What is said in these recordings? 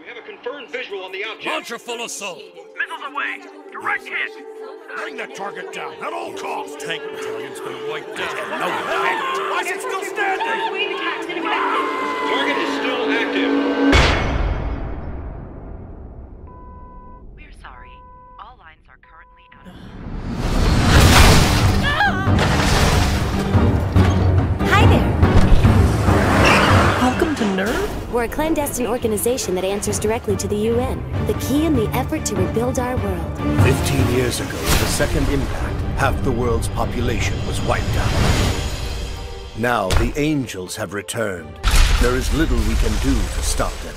We have a confirmed visual on the object. Launcher full of soul. Missiles away. Direct hit. Bring that target down at all costs. Tank battalion's been wiped out. No, why is it still standing? Wave attack's ineffective. Target is still active. We're sorry. All lines are currently out of Hi there. Welcome to NERV? We're a clandestine organization that answers directly to the UN. The key in the effort to rebuild our world. 15 years ago, in the second impact, half the world's population was wiped out. Now, the angels have returned. There is little we can do to stop them.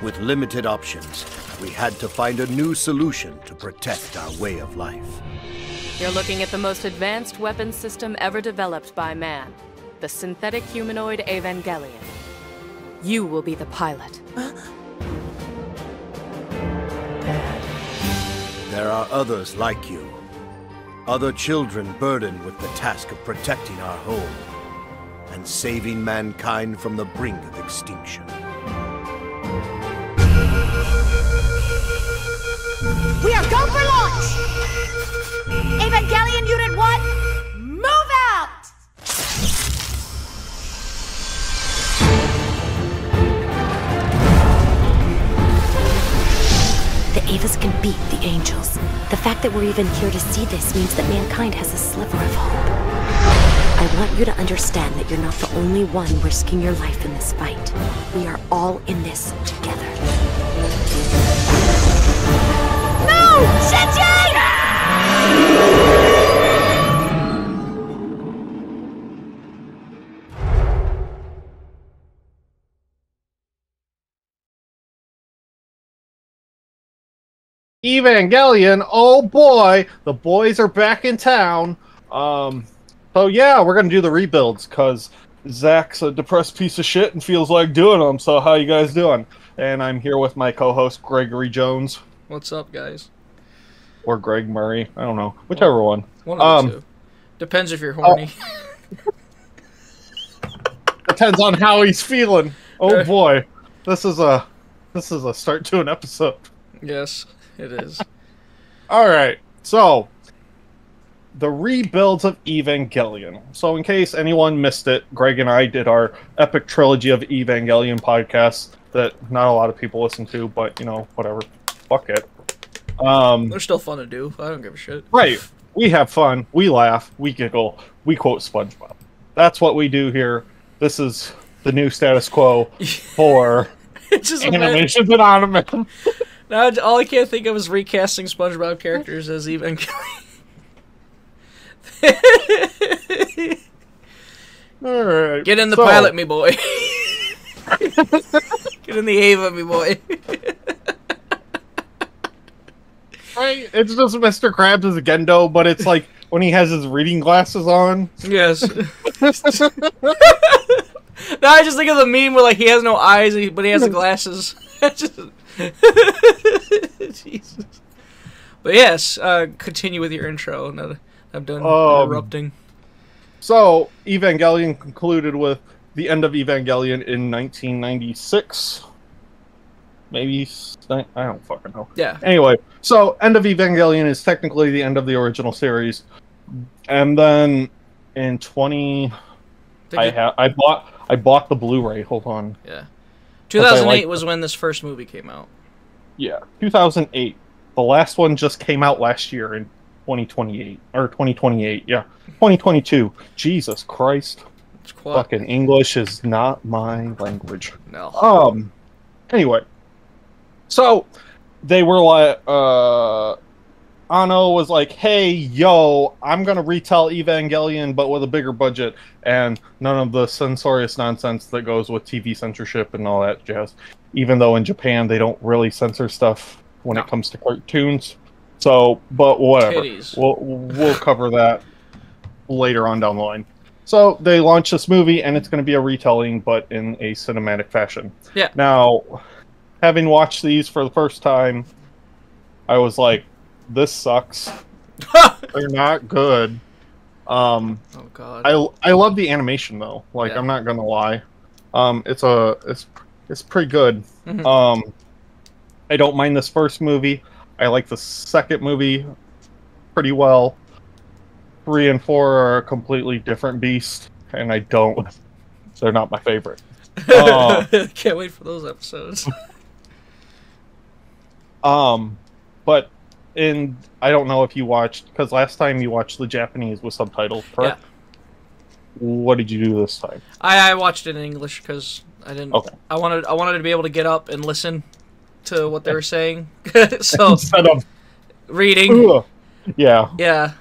With limited options, we had to find a new solution to protect our way of life. You're looking at the most advanced weapons system ever developed by man. The synthetic humanoid Evangelion. You will be the pilot. There are others like you. Other children burdened with the task of protecting our home and saving mankind from the brink of extinction. We are go for launch! Evangelion Unit 1, move out! The Avas can beat the angels. The fact that we're even here to see this means that mankind has a sliver of hope. I want you to understand that you're not the only one risking your life in this fight. We are all in this together. No! Shinji! Evangelion, oh boy, the boys are back in town. So yeah, we're gonna do the rebuilds because Zack's a depressed piece of shit and feels like doing them. So how you guys doing? And I'm here with my co-host Gregory Jones. What's up, guys? Or Greg Murray, I don't know, whichever one. One of the two. Depends if you're horny. Depends on how he's feeling. Oh boy, this is a start to an episode. Yes. It is. Alright, so the rebuilds of Evangelion. So in case anyone missed it, Greg and I did our epic trilogy of Evangelion podcasts that not a lot of people listen to, but you know, whatever. Fuck it. They're still fun to do. I don't give a shit. Right. We have fun, we laugh, we giggle, we quote SpongeBob. That's what we do here. This is the new status quo for Animations Anonymous. Now, all I can't think of is recasting SpongeBob characters as Evangelion. Alright. Get in the pilot, me boy. Get in the Ava, me boy. Right? It's just Mr. Krabs as a Gendo, but it's like when he has his reading glasses on. Yes. Now I just think of the meme where like he has no eyes, but he has the glasses. Jesus. But yes, continue with your intro. Now that I'm done interrupting. So, Evangelion concluded with the end of Evangelion in 1996. Maybe, I don't fucking know. Yeah. Anyway, so end of Evangelion is technically the end of the original series. And then in I bought the Blu-ray. Hold on. Yeah. 2008 was when this first movie came out. Yeah, 2008. The last one just came out last year in 2028 or 2028. Yeah, 2022. Jesus Christ! It's quite... Fucking English is not my language. No. Anyway, so they were like, Anno was like, hey, yo, I'm going to retell Evangelion, but with a bigger budget, and none of the censorious nonsense that goes with TV censorship and all that jazz. Even though in Japan, they don't really censor stuff when it comes to cartoons. So, but whatever. Titties. We'll cover that later on down the line. So, they launched this movie, and it's going to be a retelling, but in a cinematic fashion. Yeah. Now, having watched these for the first time, I was like, this sucks. They're not good. Oh god. I love the animation though. Like I'm not gonna lie. It's pretty good. Mm-hmm. I don't mind this first movie. I like the second movie pretty well. 3 and 4 are a completely different beast, and I don't. They're not my favorite. Can't wait for those episodes. But I don't know if you watched, because last time you watched the Japanese with subtitles, correct? Yeah. What did you do this time? I watched it in English because I didn't. Okay. I wanted to be able to get up and listen to what they were saying. So instead of reading. Yeah. Yeah.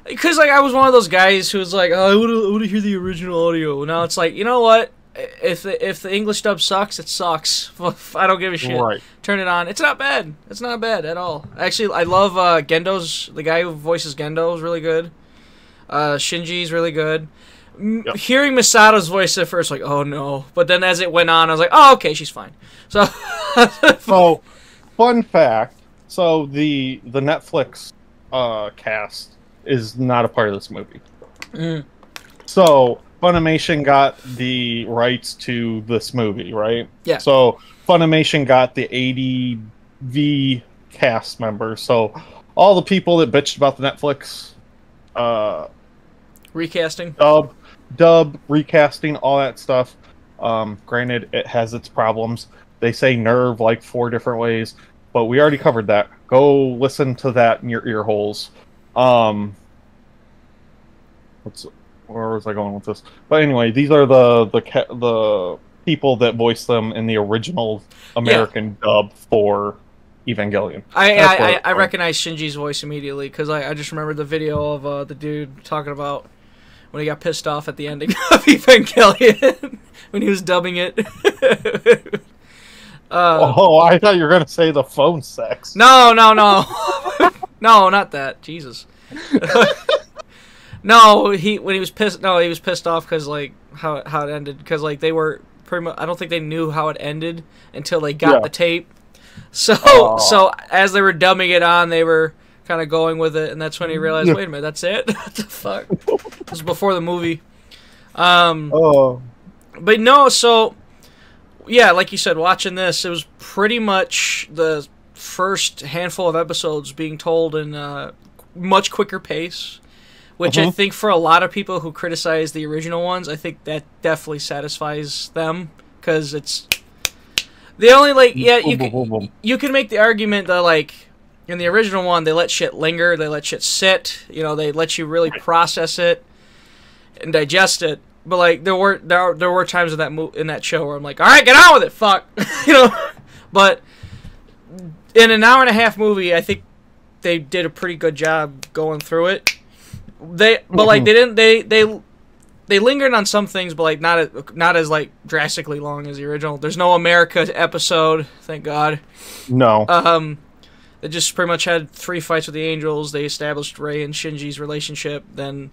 Because I was one of those guys who was like, oh, I want to hear the original audio. Now it's like, you know what? If the English dub sucks, it sucks. I don't give a shit. Right. Turn it on. It's not bad. It's not bad at all. Actually, I love Gendo's. The guy who voices Gendo is really good. Shinji's really good. Yep. Hearing Misato's voice at first, like, oh no. But then as it went on, I was like, oh, okay, she's fine. So, fun fact. So the Netflix cast is not a part of this movie. Mm. So Funimation got the rights to this movie, right? Yeah. So Funimation got the ADV cast members. So all the people that bitched about the Netflix recasting, dub, recasting, all that stuff. Granted, it has its problems. They say nerve like 4 different ways, but we already covered that. Go listen to that in your ear holes. Where was I going with this? But anyway, these are the people that voiced them in the original American dub for Evangelion. I recognize Shinji's voice immediately because I just remember the video of the dude talking about when he got pissed off at the ending of Evangelion when he was dubbing it. I thought you were gonna say the phone sex. No, no, not that. Jesus. No, he was pissed off because like how it ended because like they were pretty much. I don't think they knew how it ended until they got the tape. So as they were dumbing it on, they were kind of going with it, and that's when he realized, wait a minute, that's it. What the fuck? It was before the movie. But no, so. Yeah, like you said, watching this, it was pretty much the first handful of episodes being told in a much quicker pace, which I think for a lot of people who criticize the original ones, I think that definitely satisfies them, because it's... They only, like, you can make the argument that, like, in the original one, they let shit linger, they let shit sit, you know, they let you really process it and digest it. But like there were times in that show where I'm like, all right, get on with it, fuck, you know. But in an hour and a half movie, I think they did a pretty good job going through it. They lingered on some things, but like not as like drastically long as the original. There's no America episode, thank God. No. They just pretty much had 3 fights with the Angels. They established Rei and Shinji's relationship. Then,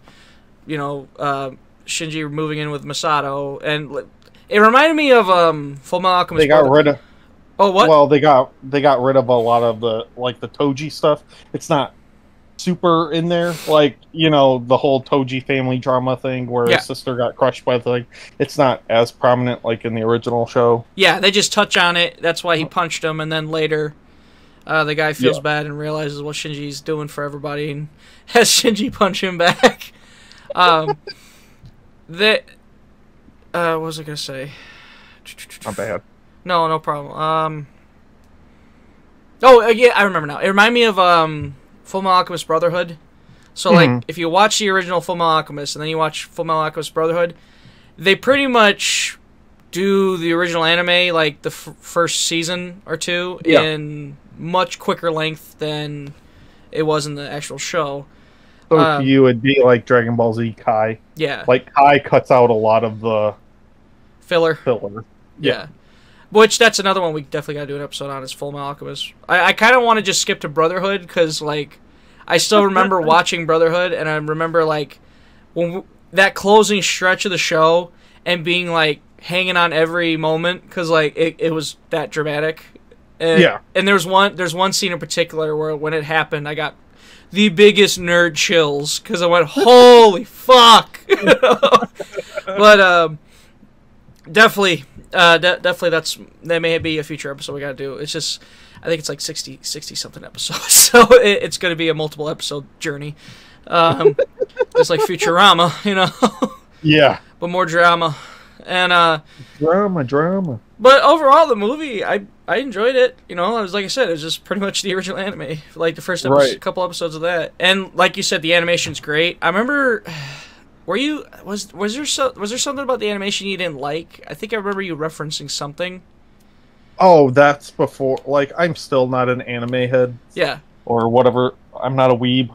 you know. Shinji moving in with Misato, and it reminded me of Fullmetal Alchemist. They got rid of. Oh, what? Well, they got rid of a lot of the Toji stuff. It's not super in there, like, you know, the whole Toji family drama thing where his sister got crushed by the thing. It's not as prominent like in the original show. Yeah, they just touch on it. That's why he punched him, and then later, the guy feels bad and realizes what Shinji's doing for everybody, and has Shinji punch him back. What was I gonna say? Not bad. No problem. Yeah, I remember now. It reminded me of Fullmetal Alchemist Brotherhood. So like, if you watch the original Fullmetal Alchemist and then you watch Fullmetal Alchemist Brotherhood, they pretty much do the original anime like the first season or 2 in much quicker length than it was in the actual show. So to you, it'd be like Dragon Ball Z Kai. Yeah. Like, Kai cuts out a lot of the... Filler. Yeah. Which, that's another one we definitely gotta do an episode on, is Fullmetal Alchemist. I kind of want to just skip to Brotherhood, because, like, I still remember watching Brotherhood, and I remember, like, that closing stretch of the show, and being, like, hanging on every moment, because, like, it was that dramatic. And, and there's one scene in particular where, when it happened, I got the biggest nerd chills, because I went, holy fuck! But definitely definitely that may be a future episode we gotta do. It's just, I think it's like 60 something episodes, so it's gonna be a multiple episode journey. Just like Futurama, you know. Yeah. But more drama. And drama. But overall, the movie, I enjoyed it. You know, it was, like I said, it was just pretty much the original anime. Like the first couple episodes of that, and like you said, the animation's great. I remember, was there something about the animation you didn't like? I think I remember you referencing something. Oh, that's before. Like, I'm still not an anime head. Yeah. Or whatever. I'm not a weeb.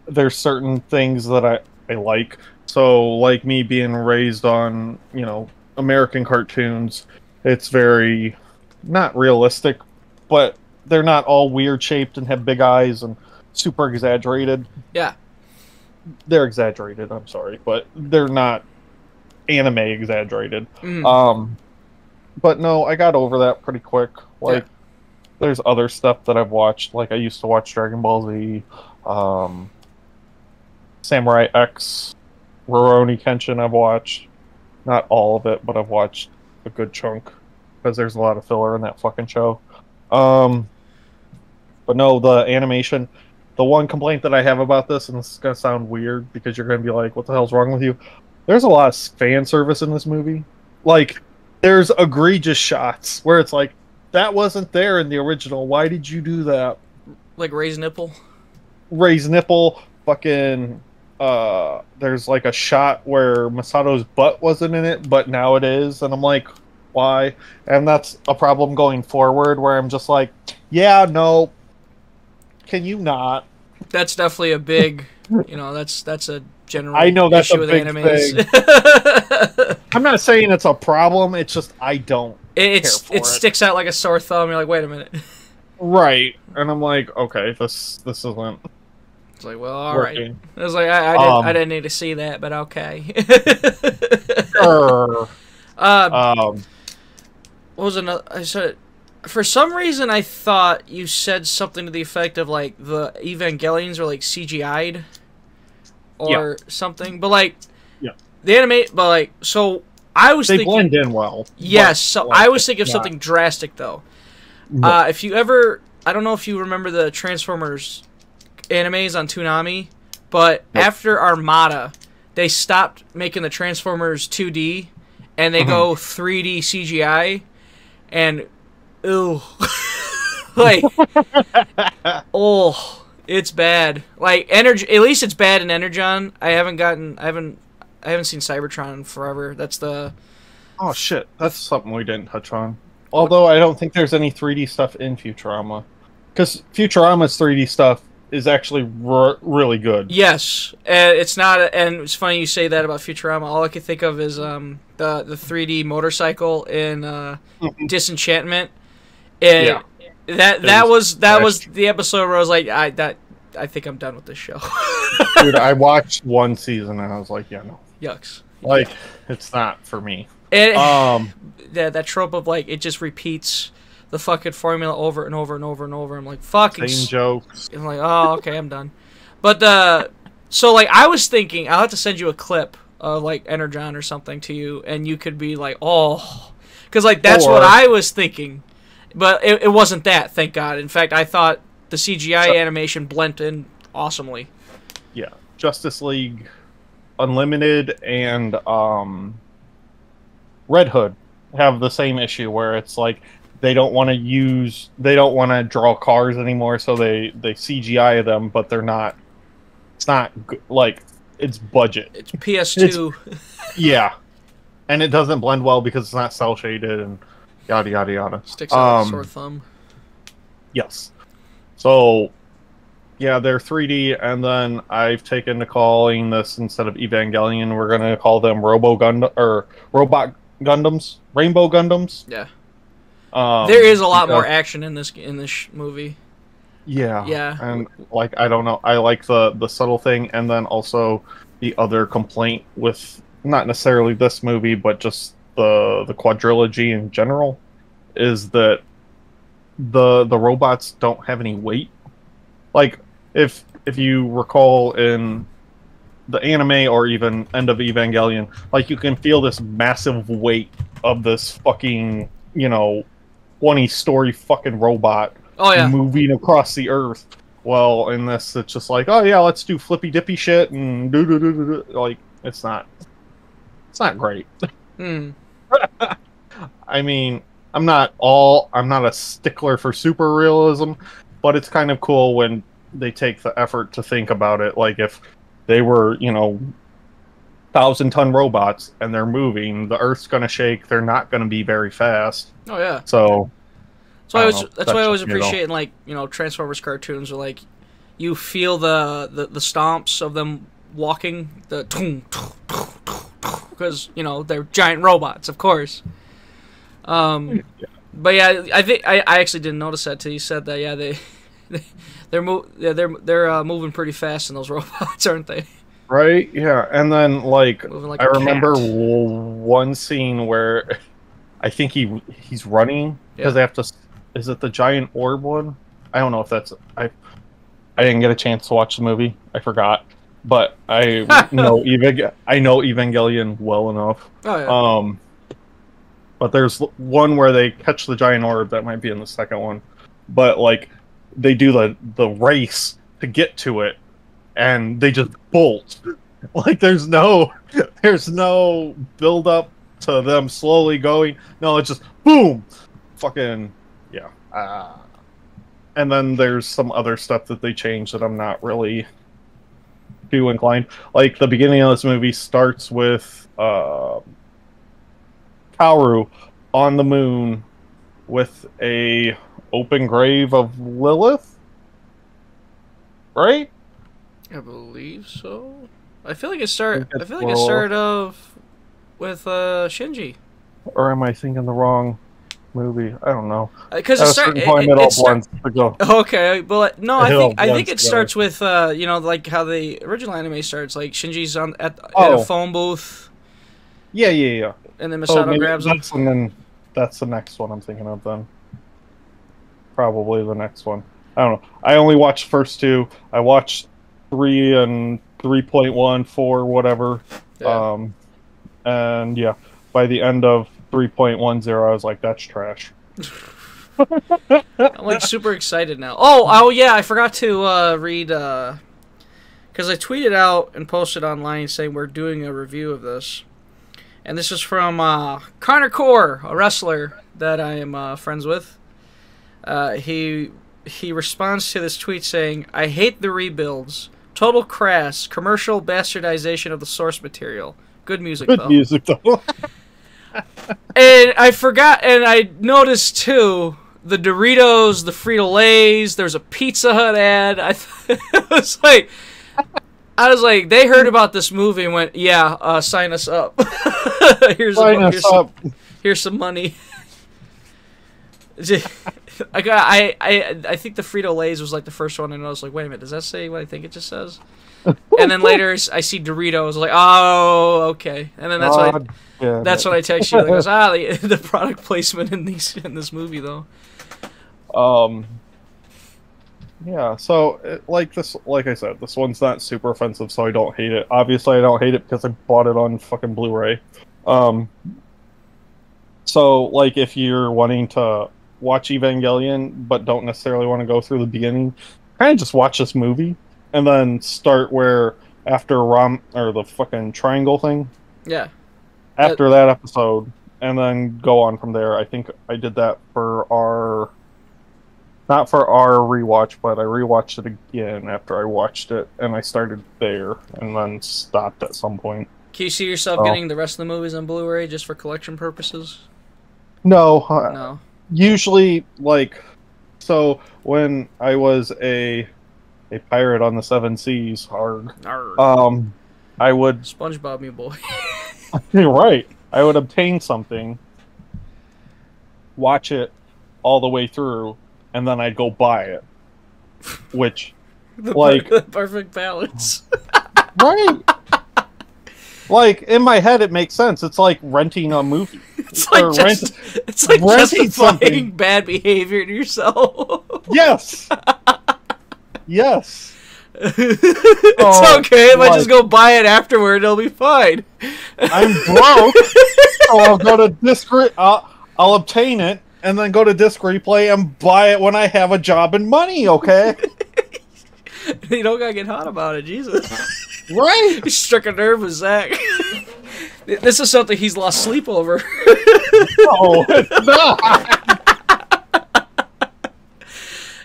There's certain things that I like. So, like me being raised on, you know, American cartoons, it's very not realistic, but they're not all weird shaped and have big eyes and super exaggerated. Yeah. They're exaggerated, I'm sorry, but they're not anime exaggerated. But no, I got over that pretty quick. Like, there's other stuff that I've watched. Like, I used to watch Dragon Ball Z, Samurai X, Rurouni Kenshin I've watched. Not all of it, but I've watched a good chunk. Because there's a lot of filler in that fucking show. But no, the animation... The one complaint that I have about this, and this is going to sound weird, because you're going to be like, what the hell's wrong with you? There's a lot of fan service in this movie. Like, there's egregious shots where it's like, that wasn't there in the original. Why did you do that? Like Ray's nipple? Ray's nipple, fucking... there's like a shot where Masato's butt wasn't in it, but now it is, and I'm like, why? And that's a problem going forward, where I'm just like, yeah, no, can you not? That's definitely a big, you know, that's a general I know that's issue a with big animes. thing. I'm not saying it's a problem, it's just I don't care for it. Sticks out like a sore thumb. You're like, wait a minute. Right. And I'm like, okay, this isn't... It's like, well, all right. working. I was like, I didn't need to see that, but okay. What was another? I said, for some reason, I thought you said something to the effect of like the Evangelions are like CGI'd or something, but like the anime, but like so I was thinking they blend in well. Yes, so I was thinking of something drastic though. If you ever, I don't know if you remember the Transformers animes on Toonami, but after Armada, they stopped making the Transformers 2D and they go 3D CGI, and ew, like oh, it's bad. Like energy, at least it's bad in Energon. I haven't seen Cybertron in forever. That's the oh shit, that's something we didn't touch on. Although I don't think there's any 3D stuff in Futurama, because Futurama's 3D stuff is actually really good. Yes, and it's not. And it's funny you say that about Futurama. All I can think of is the 3D motorcycle in Disenchantment. And that was the episode where I was like, I think I'm done with this show. Dude, I watched one season and I was like, yeah, no, yucks. Like it's not for me. And that trope of like it just repeats the fucking formula over and over and over and over. I'm like, fucking same jokes. I'm like, oh, okay, I'm done. But so like I was thinking, I'll have to send you a clip of like Energon or something to you, and you could be like, oh, because like that's what I was thinking, but it wasn't that. Thank God. In fact, I thought the CGI animation blended in awesomely. Yeah, Justice League Unlimited and Red Hood have the same issue where it's like they don't want to draw cars anymore, so they CGI them, but they're not. It's not like it's budget. It's PS2. Yeah, and it doesn't blend well because it's not cel shaded and yada yada yada. Sticks out like a sore thumb. Yes. So yeah, they're 3D, and then I've taken to calling this, instead of Evangelion, we're gonna call them Robot Gundams, Rainbow Gundams. Yeah. There is a lot more action in this movie. Yeah. Yeah. And like I don't know, I like the subtle thing, and then also the other complaint with not necessarily this movie, but just the quadrilogy in general, is that the robots don't have any weight. Like if you recall in the anime or even end of Evangelion, like you can feel this massive weight of this fucking 20-story fucking robot moving across the earth. Well, in this, it's just like, oh yeah, let's do flippy dippy shit and do. Like it's not great. I mean, I'm not a stickler for super realism, but it's kind of cool when they take the effort to think about it. Like if they were, 1,000-ton robots and they're moving, the Earth's gonna shake. They're not gonna be very fast. Oh yeah. So that's why I always appreciate like Transformers cartoons where like you feel the stomps of them walking, because they're giant robots, of course. But yeah, I think I actually didn't notice that till you said that. Yeah, they're moving pretty fast in those robots, aren't they? Right. Yeah, and then like I remember cat. one scene where I think he's running because they have to. Is it the giant orb one? I don't know if that's I didn't get a chance to watch the movie. I forgot, but I know Evangelion well enough. Oh yeah. But there's one where they catch the giant orb that might be in the second one, but like they do the race to get to it, and they just bolt. Like there's no build up to them slowly going. No, it's just boom, fucking yeah. And then there's some other stuff that they change that I'm not really too inclined. Like the beginning of this movie starts with Kaoru on the moon with a open grave of Lilith, right? I believe so. I feel like it started off with Shinji. Or am I thinking the wrong movie? I don't know. Because okay, but no, I think it starts with like how the original anime starts. Like Shinji's in a phone booth. Yeah. And then Masato grabs him. And then that's the next one I'm thinking of then. Probably the next one. I don't know. I only watched the first two. I watched 3 and 3.1, 4, whatever. Yeah. And yeah, by the end of 3.10, I was like, that's trash. I'm like super excited now. Oh yeah, I forgot to read because I tweeted out and posted online saying we're doing a review of this. And this is from Connor Core, a wrestler that I am friends with. He responds to this tweet saying, "I hate the rebuilds. Total crass, commercial bastardization of the source material. Good music, though." Good music, though. And I forgot, and I noticed, too, the Doritos, the Frito-Lays, there's a Pizza Hut ad. I was like, they heard about this movie and went, yeah, sign us up. Here's some money. I think the Frito-Lays was like the first one, and I was like, wait a minute, does that say what I think it just says? And then later I see Doritos, I was like, oh, okay. And then that's when I text you, like, the product placement in this movie, though. Yeah, so like I said, this one's not super offensive, so I don't hate it. Obviously, I don't hate it because I bought it on fucking Blu-ray. So like, if you're wanting to watch Evangelion but don't necessarily want to go through the beginning, kind of just watch this movie and then start where after the fucking triangle thing. Yeah. After that episode, and then go on from there. I think I did that for not for our rewatch, but I rewatched it again after I watched it, and I started there and then stopped at some point. Can you see yourself getting the rest of the movies on Blu-ray just for collection purposes? No. No. Usually, like, so when I was a pirate on the Seven Seas, I would SpongeBob, me boy. You're right. I would obtain something, watch it all the way through, and then I'd go buy it. Which, the perfect balance. Right. Like, in my head, it makes sense. It's like renting a movie. It's like justifying something. Bad behavior to yourself. Yes. Yes. It's okay if I just go buy it afterward. It'll be fine. I'm broke, so I'll go to disc. I'll obtain it and then go to Disc Replay and buy it when I have a job and money. Okay. You don't gotta get hot about it, Jesus. Right. He struck a nerve with Zack. This is something he's lost sleep over. No, it's not.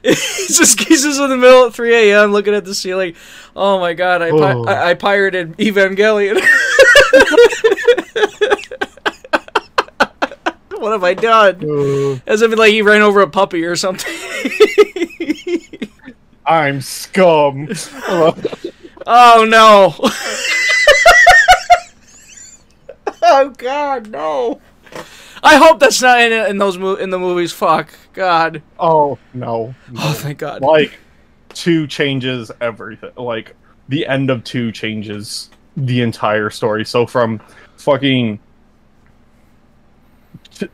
He's just in the middle at 3 a.m. looking at the ceiling. Oh my god, I pirated Evangelion. What have I done? As if like he ran over a puppy or something. I'm scum. Oh no. Oh god, no. I hope that's not in the movies. Fuck, God. Oh no. Oh, thank God. Like 2 changes everything. Like the end of 2 changes the entire story. So from fucking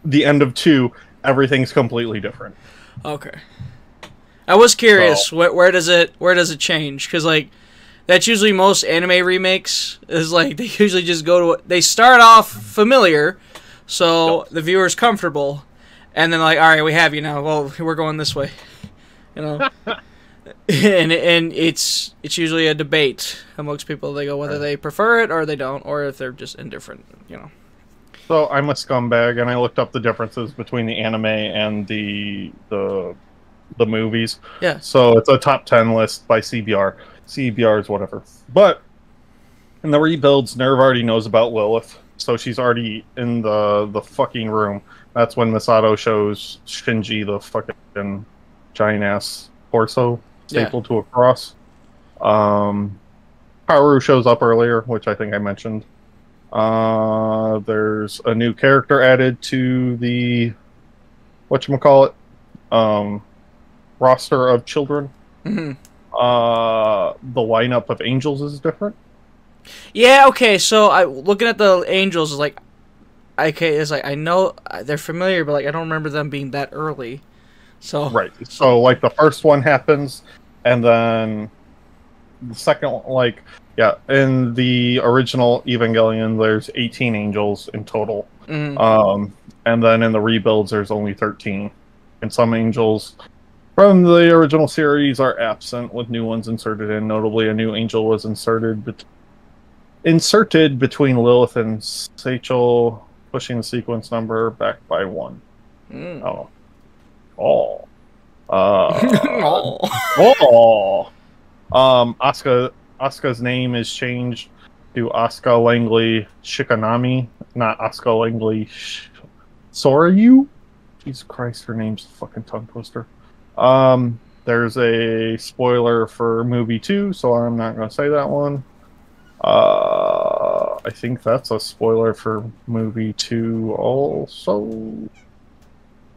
the end of 2, everything's completely different. Okay. I was curious. So, where does it change? Because like that's usually most anime remakes. Is like they usually just go to they start off familiar. So the viewer's comfortable, and then like, all right, we have you now. Well, we're going this way, you know. and it's usually a debate amongst people. They go whether they prefer it or they don't, or if they're just indifferent, you know. So I'm a scumbag, and I looked up the differences between the anime and the movies. Yeah. So it's a top 10 list by CBR. CBR is whatever, but in the rebuilds, Nerve already knows about Lilith. So she's already in the fucking room. That's when Misato shows Shinji the fucking giant-ass torso stapled to a cross. Haru shows up earlier, which I think I mentioned. There's a new character added to the whatchamacallit, roster of children. Mm-hmm. The lineup of angels is different. Yeah, okay, so looking at the angels is like, okay, it's like I know they're familiar, but like I don't remember them being that early. So right, so like the first one happens, and then the second, like in the original Evangelion, there's 18 angels in total, and then in the rebuilds, there's only 13, and some angels from the original series are absent, with new ones inserted in. Notably, a new angel was inserted between Lilith and Sachel, pushing the sequence number back by 1. Asuka's name is changed to Asuka Langley Shikanami, not Asuka Langley Soryu. Jesus Christ, her name's a fucking tongue twister. There's a spoiler for movie 2, so I'm not going to say that one. I think that's a spoiler for movie 2 also.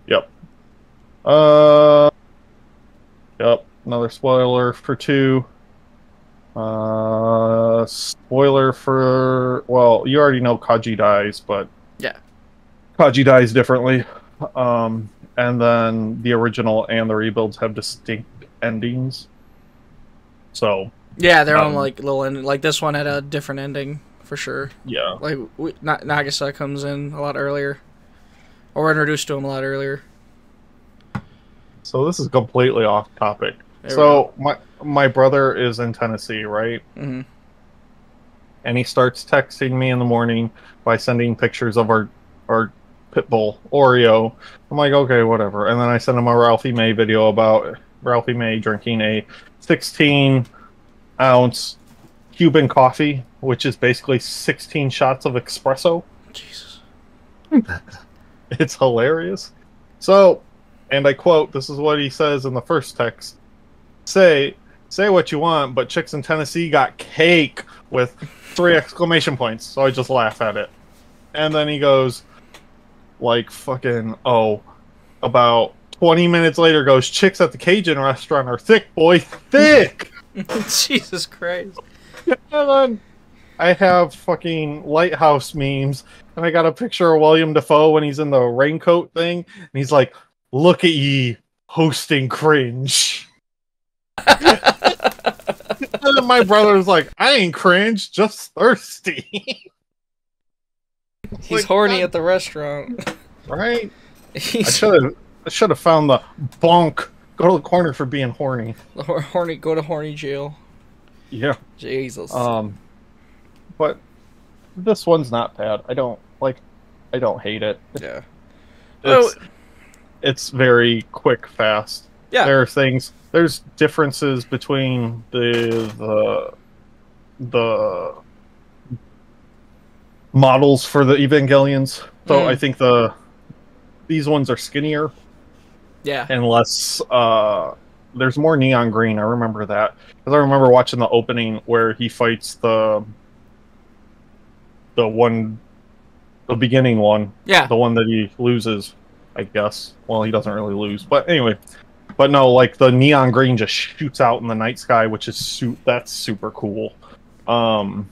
Yep. Yep, another spoiler for 2. Spoiler for... Well, you already know Kaji dies, but... Yeah. Kaji dies differently. And then the original and the rebuilds have distinct endings. So... Yeah, they're on like little end. Like this one had a different ending for sure. Yeah. Like Nagisa comes in a lot earlier, or we're introduced to him a lot earlier. So this is completely off topic. So my brother is in Tennessee, right? Mm-hmm. And he starts texting me in the morning by sending pictures of our pit bull Oreo. I'm like, okay, whatever. And then I send him a Ralphie May video about Ralphie May drinking a 16-ounce Cuban coffee, which is basically 16 shots of espresso. Jesus. It's hilarious. So, and I quote, this is what he says in the first text. Say what you want, but chicks in Tennessee got cake with 3 exclamation points. So I just laugh at it. And then he goes, like, fucking, about 20 minutes later goes, chicks at the Cajun restaurant are thick, boy, thick! Jesus Christ. And then I have fucking lighthouse memes, and I got a picture of William Dafoe when he's in the raincoat thing, and he's like, look at ye, hosting cringe. And my brother's like, I ain't cringe, just thirsty. He's like, horny at the restaurant. Right? I He's should have found the bonk. Go to the corner for being horny. horny. Go to horny jail. Yeah. Jesus. But this one's not bad. I don't hate it. Yeah. It's very quick, fast. Yeah. There's differences between the models for the Evangelions. So I think these ones are skinnier. Yeah. And less there's more neon green. I remember that. Because I remember watching the opening where he fights the beginning one. Yeah. The one that he loses, I guess. Well, he doesn't really lose. But anyway. But no, like the neon green just shoots out in the night sky, which is that's super cool. And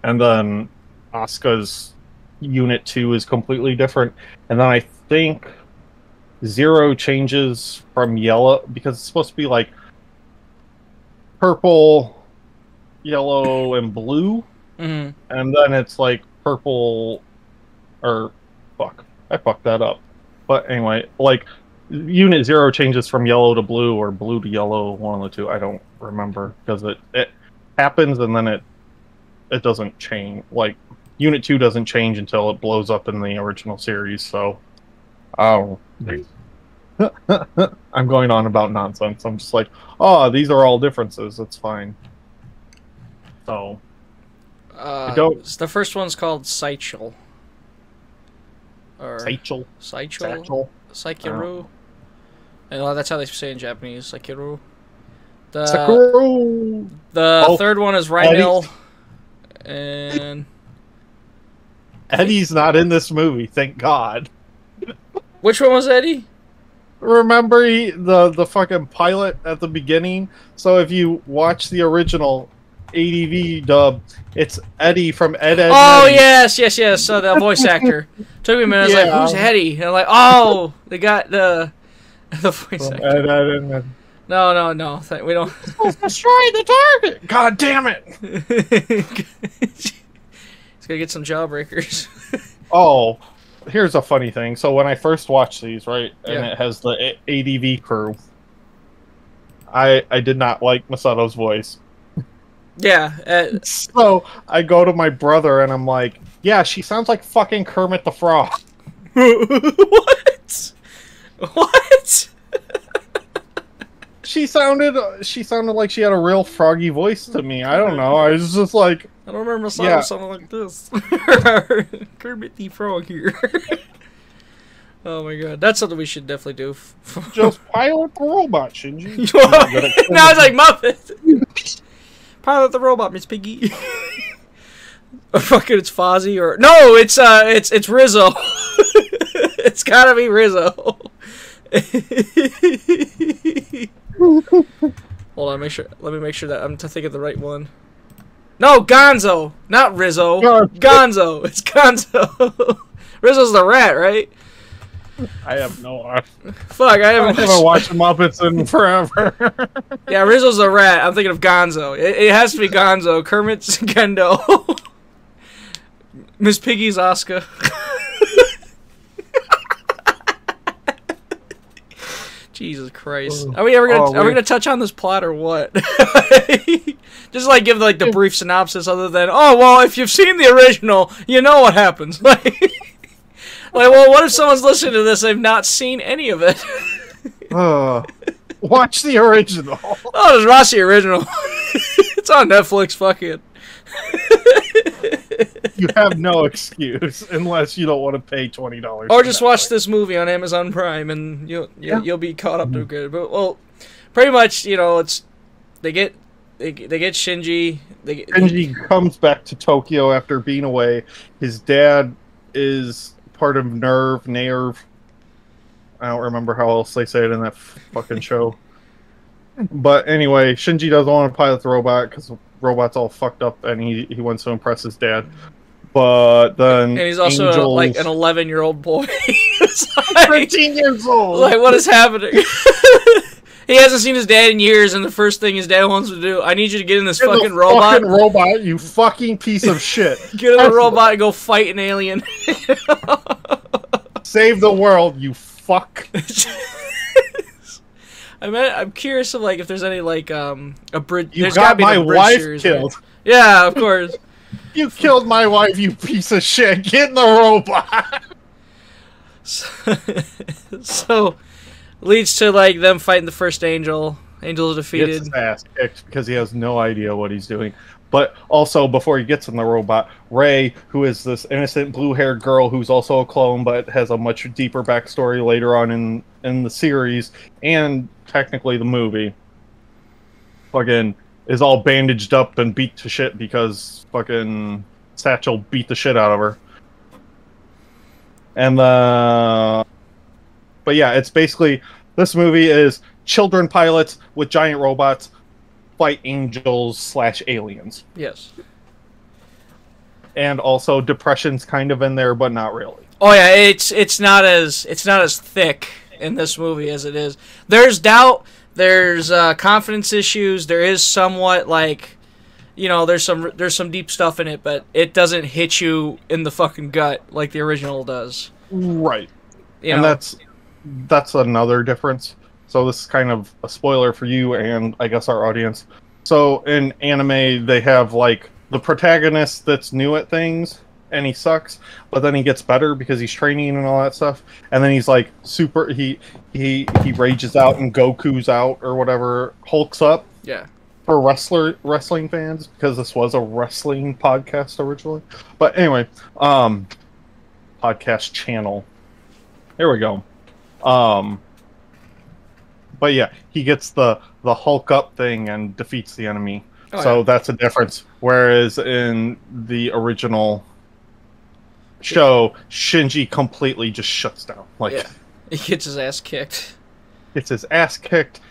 then Asuka's Unit 2 is completely different. And then I think Zero changes from yellow because it's supposed to be like purple, yellow, and blue. Mm-hmm. And then it's like purple or fuck. I fucked that up. But anyway, like Unit 0 changes from yellow to blue or blue to yellow, one of the two. I don't remember because it happens and then it doesn't change. Like Unit 2 doesn't change until it blows up in the original series, so I'm going on about nonsense. I'm just like, oh, these are all differences. It's fine. So the first one's called Seichel. Or Seichel. Seikiru. And that's how they say it in Japanese. Seikiru. Sakura. The third one is Rhynil. And Eddie's not in this movie, thank God. which one was Eddie? Remember the fucking pilot at the beginning? So if you watch the original ADV dub, it's Eddie from Ed, Ed Oh, Eddie. yes. So the voice actor. Took me a minute. I was like, who's Eddie? And I'm like, oh, they got the voice actor. Ed. No. We don't. Destroy the target! God damn it! He's gonna get some jawbreakers. Oh, here's a funny thing. So when I first watched these, right, and Yeah. it has the ADV crew, I did not like Masato's voice. Yeah. So I go to my brother and I'm like, yeah, she sounds like fucking Kermit the Frog. What? She sounded like she had a real froggy voice to me. I don't know. I was just like, I don't remember Yeah. something like this. Kermit the Frog here. Oh my god, that's something we should definitely do. just pilot the robot, Shinji. Now it's like Muppet. Pilot the robot, Miss Piggy. Or fucking it's Fozzie or no, it's Rizzo. It's gotta be Rizzo. Hold on, let me make sure that I'm thinking of the right one. No, Gonzo, not Rizzo. Gonzo, it's Gonzo. Rizzo's the rat, right? I have no idea. Fuck, I haven't watched Muppets in forever. Yeah, Rizzo's the rat. I'm thinking of Gonzo. It has to be Gonzo. Kermit's Gendo. Miss Piggy's Asuka. Jesus Christ. Are we gonna touch on this plot or what? Just like give like the brief synopsis other than, oh well, if you've seen the original, you know what happens. Like, well, what if someone's listening to this, they've not seen any of it? Watch the original. Oh, just watch the original. It's on Netflix, fuck it. You have no excuse unless you don't want to pay $20. Or just watch this movie on Amazon Prime, and you'll be caught up to good. But well, pretty much, it's they get Shinji. Shinji comes back to Tokyo after being away. His dad is part of Nerve. I don't remember how else they say it in that fucking show. But anyway, Shinji doesn't want to pilot the robot because the robot's all fucked up, and he wants to impress his dad. But then, and he's also like an 11-year-old boy. 13 years old. Like, what is happening? He hasn't seen his dad in years, and the first thing his dad wants to do, I need you to get in this Get fucking the robot. Fucking robot, you fucking piece of shit. Get in the robot and go fight an alien. Save the world, you fuck. I'm curious of like if there's any like a bridge. You There's got gotta be my a bridge wife series, killed. right? Yeah, of course. You killed my wife, you piece of shit. Get in the robot. So leads to like them fighting the first angel. Angel's defeated. Gets his ass kicked because he has no idea what he's doing. But also, before he gets in the robot, Rey, who is this innocent blue-haired girl who's also a clone, but has a much deeper backstory later on in the series and technically the movie, fucking is all bandaged up and beat to shit because fucking Satchel beat the shit out of her. And but yeah, it's basically, this movie is children pilots with giant robots fight angels / aliens. Yes. And also depression's kind of in there, but not really. Oh yeah, it's not as thick in this movie as it is. There's doubt. There's confidence issues. There is somewhat like, you know, there's some deep stuff in it, but it doesn't hit you in the fucking gut like the original does. Right. You and know? that's another difference. So this is kind of a spoiler for you and I guess our audience. So in anime, they have like the protagonist that's new at things and he sucks, but then he gets better because he's training and all that stuff. And then he's like super, he rages out and Goku's out or whatever, hulks up. Yeah. For wrestling fans, because this was a wrestling podcast originally. But anyway, podcast channel. There we go. But yeah, he gets the Hulk up thing and defeats the enemy. Oh, so yeah. that's a difference. Whereas in the original show, Shinji completely just shuts down. Like, yeah. He gets his ass kicked. Gets his ass kicked,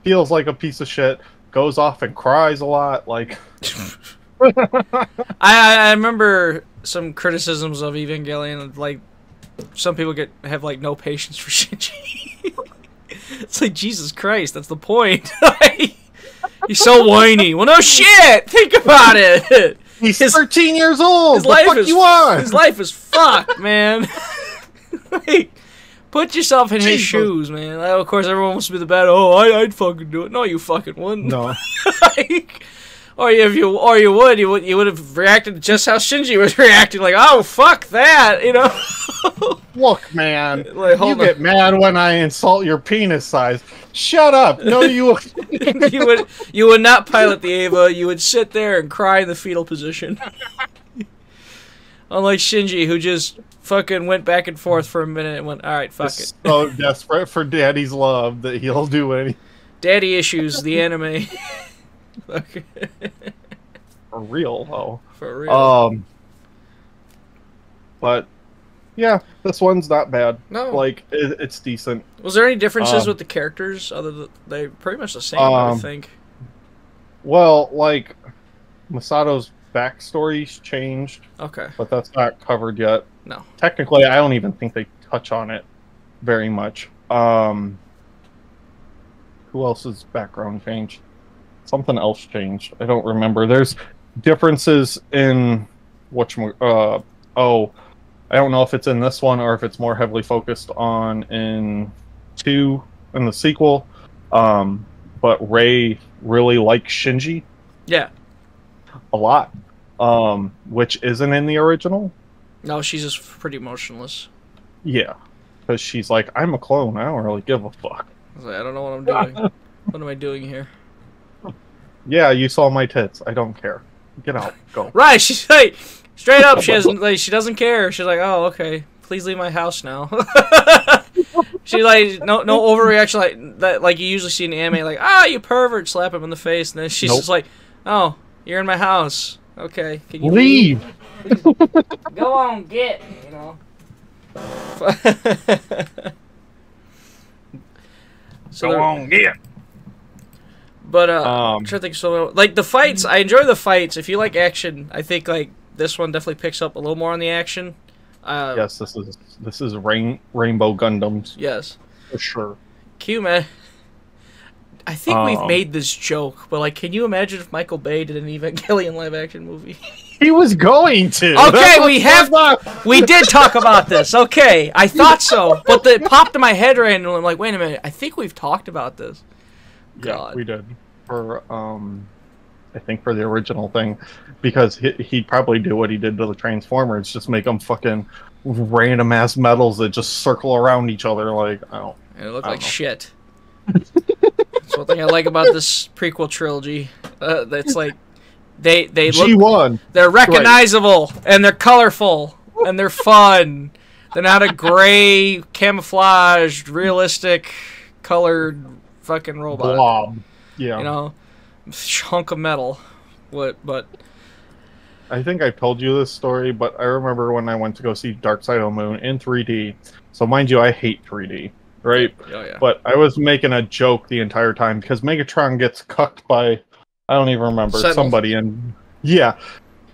feels like a piece of shit, goes off and cries a lot. Like, I remember some criticisms of Evangelion. Like, some people have like no patience for Shinji. It's like, Jesus Christ, that's the point. He's so whiny. Well, no shit. Think about it. He's 13 years old. His the life fuck is you want? His life is fucked, man. Like, put yourself in his shoes, man. Like, of course, everyone wants to be the bad. Oh, I'd fucking do it. No, you fucking wouldn't. No. Like, or you would have reacted just how Shinji was reacting. Like, oh, fuck that, you know. Look, man, Like, you get mad when I insult your penis size. Shut up. No, you you would not pilot the Ava. You would sit there and cry in the fetal position. Unlike Shinji, who just fucking went back and forth for a minute and went, all right, fuck it. So desperate for daddy's love that he'll do anything. Daddy Issues, the anime. Okay. For real, though. For real. But yeah, this one's not bad. No. Like, it's decent. Was there any differences with the characters? Other than they're pretty much the same, I think. Well, like, Masato's backstory's changed. Okay. But that's not covered yet. No. Technically, I don't even think they touch on it very much. Who else's background changed? Something else changed. I don't remember. There's differences in I don't know if it's in this one or if it's more heavily focused on in 2 in the sequel. But Rey really likes Shinji. Yeah. A lot. Which isn't in the original. No, she's just pretty emotionless. Yeah. Because she's like, I'm a clone. I don't really give a fuck. I was like, I don't know what I'm doing. What am I doing here? Yeah, you saw my tits. I don't care. Get out. Go. Right, she's like, straight up, she doesn't care. She's like, oh, okay, please leave my house now. She like no overreaction like that, like you usually see in the anime, like, you pervert, slap him in the face, and then she's just like, oh, you're in my house. Okay, can you leave? Go on, get, you know. So go on, get. But I'm trying to think. So like the fights, I enjoy the fights. If you like action, I think like this one definitely picks up a little more on the action. Yes, this is Rainbow Gundams. Yes, for sure. Q, man. I think we've made this joke, but like, can you imagine if Michael Bay did an Evangelion live-action movie? He was going to. Okay, we did talk about this. Okay, I thought so, but it popped in my head randomly. I'm like, wait a minute, I think we've talked about this. God. Yeah, we did for I think for the original thing, because he'd probably do what he did to the Transformers, just make them fucking random ass metals that just circle around each other. Like, It looked like shit. That's one thing I like about this prequel trilogy. That's like they look G1. They're recognizable and they're colorful and they're fun. They're not a gray, camouflaged, realistic, colored fucking robot. Blob. Yeah. You know, chunk of metal. But I think I told you this story, but I remember when I went to go see Dark Side of the Moon in 3D. So mind you, I hate 3D, right? Oh, yeah. But I was making a joke the entire time because Megatron gets cucked by, I don't even remember, somebody, and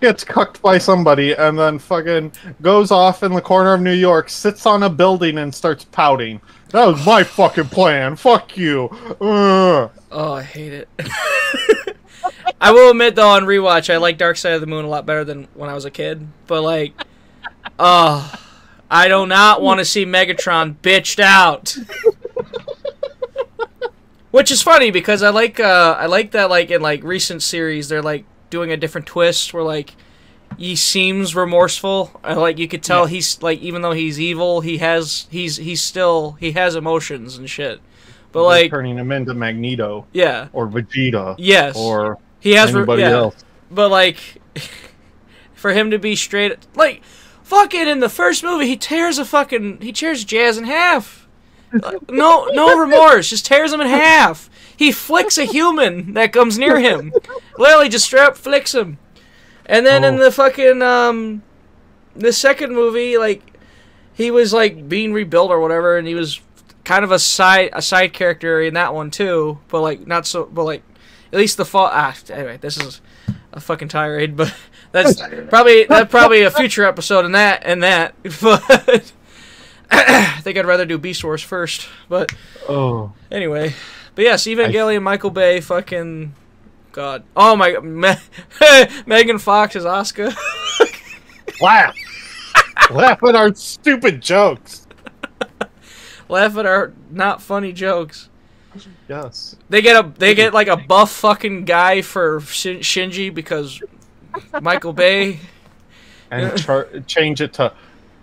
gets cucked by somebody, and then fucking goes off in the corner of New York, sits on a building, and starts pouting. That was my fucking plan. Fuck you. Oh, I hate it. I will admit, though, on rewatch, I like Dark Side of the Moon a lot better than when I was a kid. But, like, I do not want to see Megatron bitched out. Which is funny, because I like that, like, in, like, recent series, they're, like, doing a different twist where, like, he seems remorseful. Like, you could tell he's, like, even though he's evil, he has emotions and shit. But, they're like, turning him into Magneto. Yeah. Or Vegeta. Yes. Or he has anybody else. But, like, for him to be straight, like, fucking in the first movie, he tears Jazz in half. No remorse, just tears him in half. He flicks a human that comes near him. Literally just straight up flicks him. And then in the fucking, the second movie, like, he was, like, being rebuilt or whatever, and he was kind of a side character in that one, too. But, like, not so, but, like, at least the fall, anyway, this is a fucking tirade, but that's probably a future episode in that, but I think I'd rather do Beast Wars first, but anyway. But yes, Evangelion, Michael Bay, fucking God. Oh my, Megan Fox is Asuka. Laugh. Laugh at our stupid jokes. Laugh at our not funny jokes. Yes. They get like a buff fucking guy for Shinji because Michael Bay. And change it to,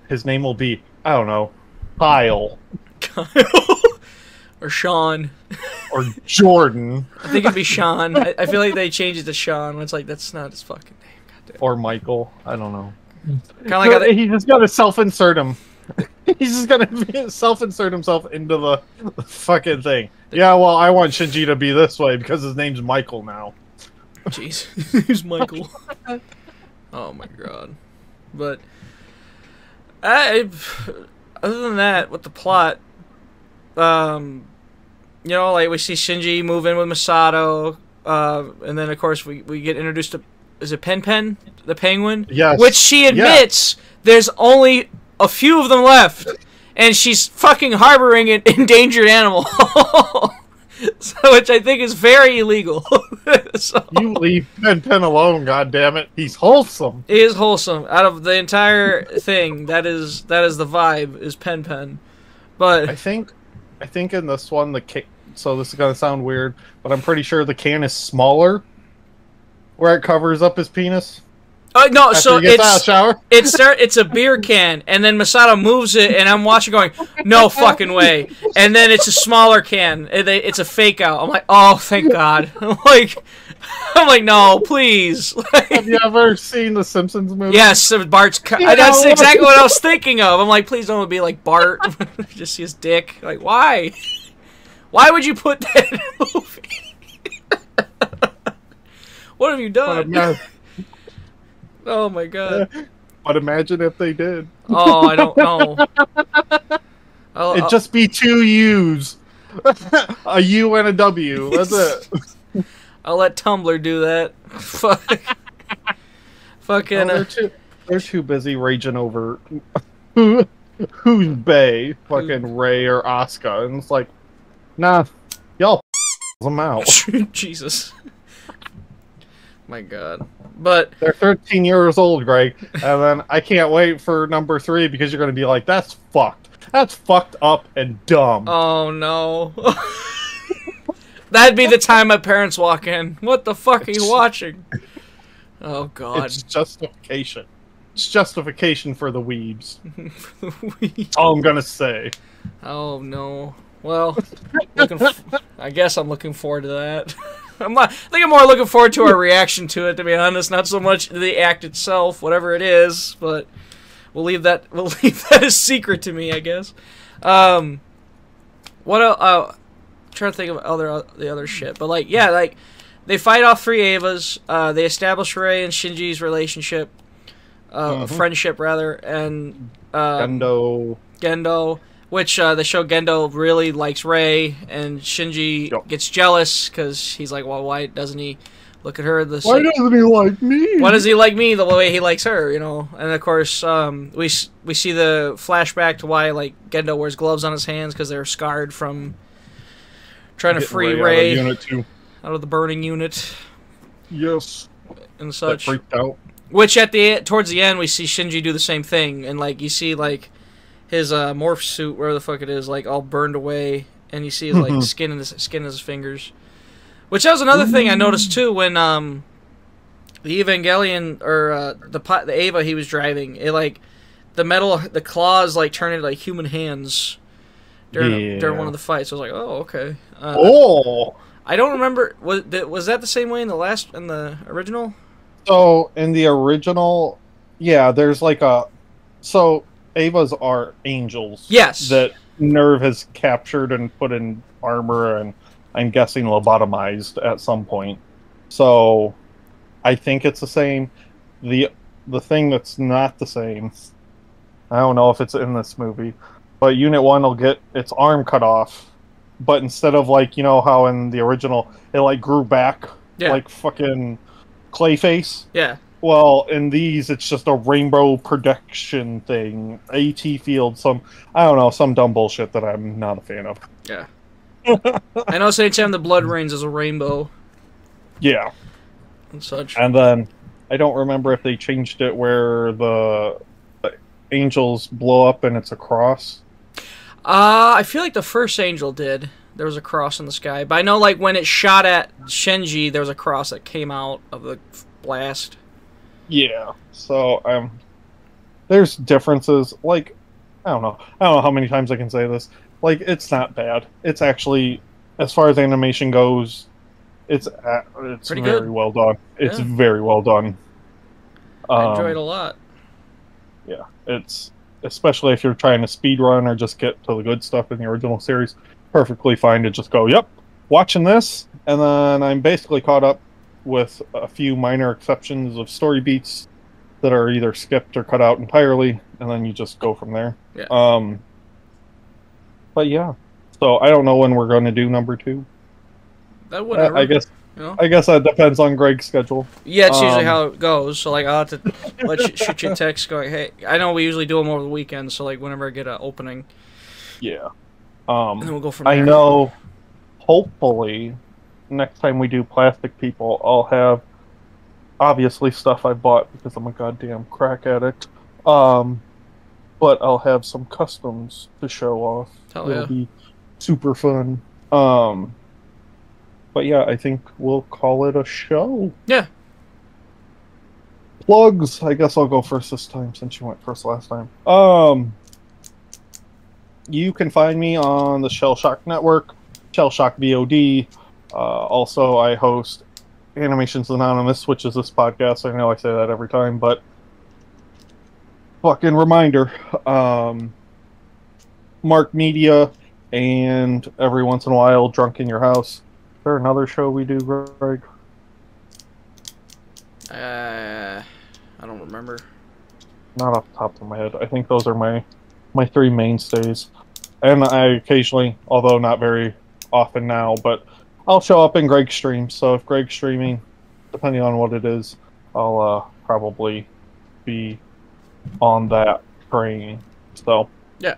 his name will be, I don't know, Kyle. Or Sean. Or Jordan. I think it'd be Sean. I feel like they changed it to Sean. It's like, that's not his fucking name. Goddamn. Or Michael. I don't know. Kind of like how he just got to self-insert him. He's just gonna self-insert himself into the fucking thing. Yeah, well, I want Shinji to be this way because his name's Michael now. Jeez, who's Michael? Oh my god. But other than that, with the plot, you know, like we see Shinji move in with Masato, and then of course we get introduced to, is it Pen the penguin? Yes. Which she admits there's only a few of them left, and she's fucking harboring an endangered animal. So, which I think is very illegal. So, you leave Pen alone, goddammit. He's wholesome. He is wholesome. Out of the entire thing, that is the vibe, is Pen. But I think in this one, so this is gonna sound weird, but I'm pretty sure the can is smaller, where it covers up his penis. No, so it's it's a beer can, and then Masato moves it, and I'm watching going, no fucking way. And then it's a smaller can. It's a fake out. I'm like, oh, thank God. I'm like, no, please. Have you ever seen the Simpsons movie? Yes, Bart's. That's exactly what I was thinking of. I'm like, please don't be like Bart. Just see his dick. Like, why? Why would you put that in a movie? What have you done? Oh my god. But imagine if they did. Oh, I don't know. It'd just be two U's. A U and a W. That's it. I'll let Tumblr do that. Fucking. They're too busy raging over who's Bay, fucking Ray or Asuka, and it's like, nah, y'all them out. Jesus. My God. But They're 13 years old, Greg. And then I can't wait for number 3 because you're going to be like, that's fucked. That's fucked up and dumb. oh no. That'd be the time my parents walk in. What the fuck are you watching? Oh God. It's justification. It's justification for the weebs. That's all I'm going to say. Oh no. Well, I guess I'm looking forward to that. I think I'm more looking forward to our reaction to it, to be honest. Not so much the act itself, whatever it is, but we'll leave that a secret to me, I guess. What else? Trying to think of the other shit, but like they fight off 3 Evas. They establish Rei and Shinji's relationship, friendship rather, and Gendo. Which they show Gendo really likes Rei, and Shinji gets jealous because he's like, well, why doesn't he look at her? Why doesn't he like me? Why does he like me the way he likes her? You know, and of course we see the flashback to why like Gendo wears gloves on his hands because they're scarred from trying to free Rei out of the burning unit. Yes, and such. That freaked out. Which towards the end we see Shinji do the same thing, and like you see like his morph suit, where the fuck it is, like all burned away, and you see his like skin in his fingers. Which that was another thing I noticed too when the Evangelion or the Eva he was driving, it like the claws like turned into like human hands during one of the fights. I was like, oh okay. I don't remember. Was that the same way in the original? So in the original, yeah, there's like Evas are angels. Yes. That Nerve has captured and put in armor and I'm guessing lobotomized at some point. So I think it's the same. The thing that's not the same, I don't know if it's in this movie, but Unit 1 will get its arm cut off. But instead of like, you know how in the original it like grew back like fucking Clayface? Yeah. Well, in these, it's just a rainbow protection thing. AT field, I don't know, some dumb bullshit that I'm not a fan of. Yeah. I know anytime the blood rains is a rainbow. Yeah. And such. And then, I don't remember if they changed it where the angels blow up and it's a cross. I feel like the first angel did. There was a cross in the sky. But I know, like, when it shot at Shinji, there was a cross that came out of the blast. Yeah, so there's differences. Like, I don't know how many times I can say this. Like, it's not bad. It's actually, as far as animation goes, it's pretty very good. Well done. It's very well done. I enjoyed it a lot. Yeah, it's especially if you're trying to speed run or just get to the good stuff in the original series. Perfectly fine to just go, yep, watching this, and then I'm basically caught up with a few minor exceptions of story beats that are either skipped or cut out entirely, and then you just go from there. Yeah. But yeah, so I don't know when we're going to do number 2. That whatever. I guess. You know? I guess that depends on Greg's schedule. Yeah, it's usually how it goes. So like, I'll have to shoot you a text going, hey, I know we usually do them over the weekend, so like whenever I get an opening. Yeah. And then we'll go from there. I know. Hopefully, next time we do Plastic People, I'll have obviously stuff I bought because I'm a goddamn crack addict. But I'll have some customs to show off. Hell yeah. It'll be super fun. But yeah, I think we'll call it a show. Yeah. Plugs. I guess I'll go first this time since you went first last time. You can find me on the Shellshock Network, Shellshock VOD. Also, I host Animations Anonymous, which is this podcast. I know I say that every time, but fucking reminder. Mark Media, and every once in a while, Drunk in Your House. Is there another show we do, Greg? I don't remember. Not off the top of my head. I think those are my 3 mainstays. And I occasionally, although not very often now, but I'll show up in Greg's stream. So if Greg's streaming, depending on what it is, I'll probably be on that train. So yeah.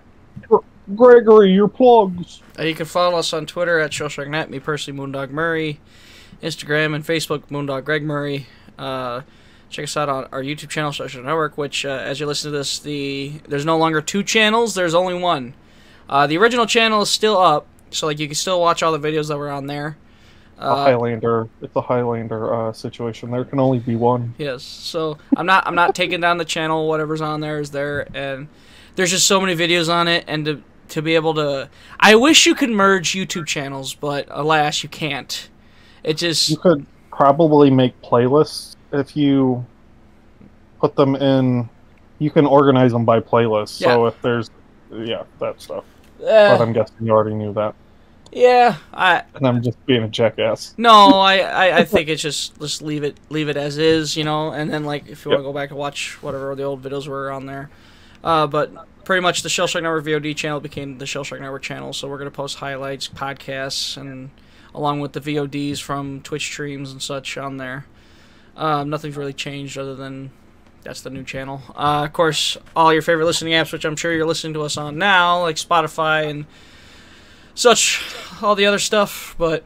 Gregory, your plugs. You can follow us on Twitter at ShellshockNet, me personally, Moondog Murray, Instagram and Facebook, Moondog Greg Murray. Check us out on our YouTube channel, Shellshock Network, which, as you listen to this, there's no longer 2 channels, there's only 1. The original channel is still up, so like you can still watch all the videos that were on there. It's a Highlander situation. There can only be 1. Yes, so I'm not taking down the channel. Whatever's on there is there, and there's just so many videos on it, and to be able to, I wish you could merge YouTube channels, but alas, you can't. It just, you could probably make playlists if you put them in. You can organize them by playlist. Yeah. So if there's, that stuff. But I'm guessing you already knew that. Yeah, and I'm just being a jackass. No, I think it's just leave it as is, you know, and then like if you want to go back and watch whatever the old videos were on there. But pretty much the Shellshock Network VOD channel became the Shellshock Network channel, so we're gonna post highlights, podcasts, and along with the VODs from Twitch streams and such on there. Nothing's really changed other than that's the new channel. Of course, all your favorite listening apps, which I'm sure you're listening to us on now, like Spotify and such, all the other stuff, but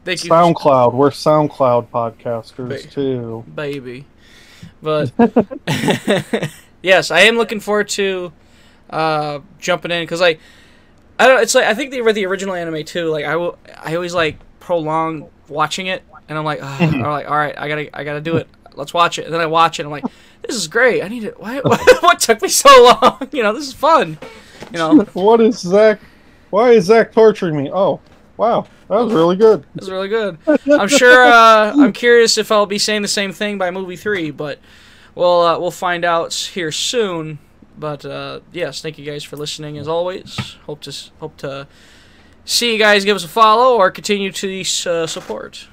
thank you. SoundCloud, we're SoundCloud podcasters too, baby. But yes, I am looking forward to jumping in because I don't. It's like I think they read the original anime too. Like I always like prolong watching it, and I'm like, I'm like, all right, I gotta do it. Let's watch it. And then I watch it, and I'm like, this is great. I need it. What took me so long? You know, this is fun. You know, what is Zack? Why is Zack torturing me? Oh, wow. That was really good. That was really good. I'm sure, I'm curious if I'll be saying the same thing by movie 3, but we'll find out here soon. But, yes, thank you guys for listening as always. Hope to see you guys give us a follow or continue to support.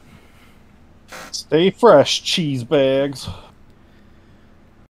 Stay fresh, cheese bags.